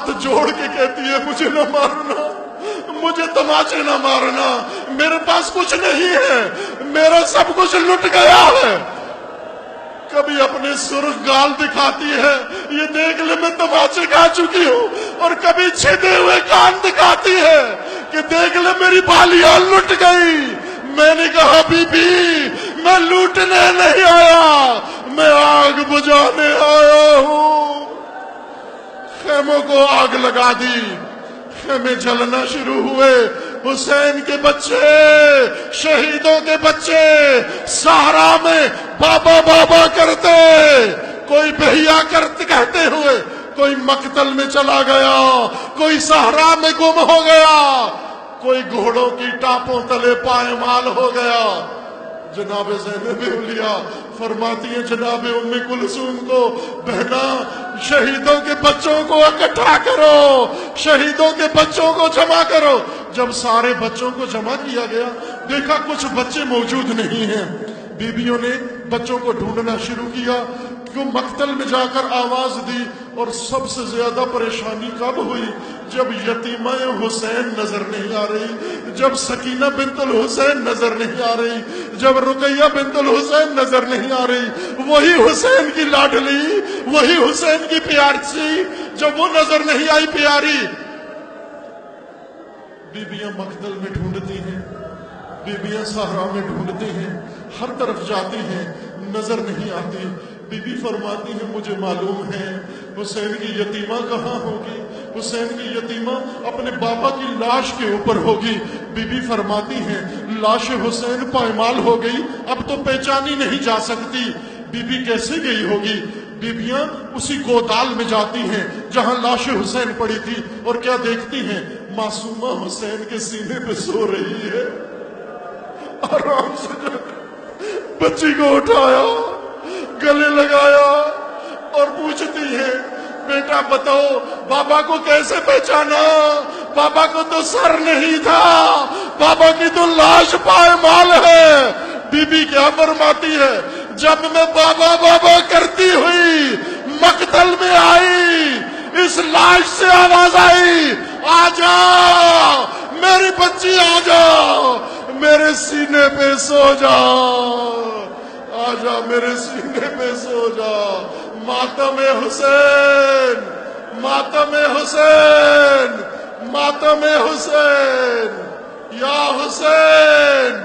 ہاتھ جوڑ کے کہتی ہے مجھے نہ مارنا، مجھے تماچے نہ مارنا، میرے پاس کچھ نہیں ہے، میرا سب کچھ لٹ گیا ہے۔ کبھی اپنے سرخ گال دکھاتی ہے، یہ دیکھ لے میں تماچے کھا چکی ہوں، اور کبھی چھدے ہوئے کان دکھاتی ہے کہ دیکھ لے میری بالیاں لٹ گئی۔ میں نے کہا بی بی میں لوٹنے نہیں آیا، میں آگ بجھانے آیا ہوں۔ خیموں کو آگ لگا دی، خیمے جلنا شروع ہوئے۔ حسین کے بچے، شہیدوں کے بچے صحرا میں بابا بابا کرتے، کوئی بہیا کرتے کہتے ہوئے، کوئی مقتل میں چلا گیا، کوئی صحرا میں گم ہو گیا، کوئی گھوڑوں کی ٹاپوں تلے پائمال ہو گیا۔ جناب زینب اولیاء فرماتی ہیں جناب ام کلثوم کو، بہنا شہیدوں کے بچوں کو اکٹھا کرو، شہیدوں کے بچوں کو جمع کرو۔ جب سارے بچوں کو جمع کیا گیا، دیکھا کچھ بچے موجود نہیں ہیں۔ بیویوں نے بچوں کو ڈھونڈنا شروع کیا، کیوں مقتل میں جا کر آواز دی، اور سب سے زیادہ پریشانی کب ہوئی؟ جب یتیمہ حسین نظر نہیں آ رہی، جب سکینہ بنت الحسین نظر نہیں آ رہی، جب رقیہ بنت الحسین نظر نہیں آ رہی، وہی حسین کی لاڈلی، وہی حسین کی پیارسی، جب وہ نظر نہیں آئی پیاری، بیویاں مقتل میں ڈھونڈتی ہیں، بیویاں صحرا میں ڈھونڈتی ہیں، ہر طرف جاتی ہیں، نظر نہیں آتی۔ بی بی فرماتی ہے مجھے معلوم ہے حسین کی یتیمہ کہاں ہوگی، حسین کی یتیمہ اپنے بابا کی لاش کے اوپر ہوگی۔ بی بی فرماتی ہے لاش حسین پائمال ہو گئی، اب تو پہچانی نہیں جا سکتی۔ بی بی کیسے گئی ہوگی؟ بیویاں اسی گودال میں جاتی ہیں جہاں لاش حسین پڑی تھی، اور کیا دیکھتی ہیں؟ معصومہ حسین کے سینے پہ سو رہی ہے۔ آرام سے بچی کو اٹھایا، گلے لگایا، اور پوچھتی ہے بیٹا بتاؤ بابا کو کیسے پہچانا؟ بابا کو تو سر نہیں تھا، بابا کی تو لاش پائمال ہے۔ بی بی کیا فرماتی ہے؟ جب میں بابا بابا کرتی ہوئی مقتل میں آئی، اس لاش سے آواز آئی آ جا میری بچی، آ جا میرے سینے پہ سو جا، آجا میرے سینے پہ سو جا۔ ماتم حسین، ماتم حسین، ماتم حسین، یا حسین،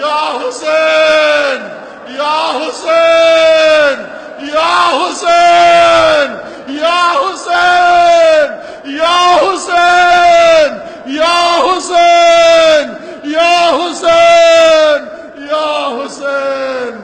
یا حسین، یا حسین، یا حسین، یا حسین، یا حسین، یا حسین، یا حسین، یا حسین۔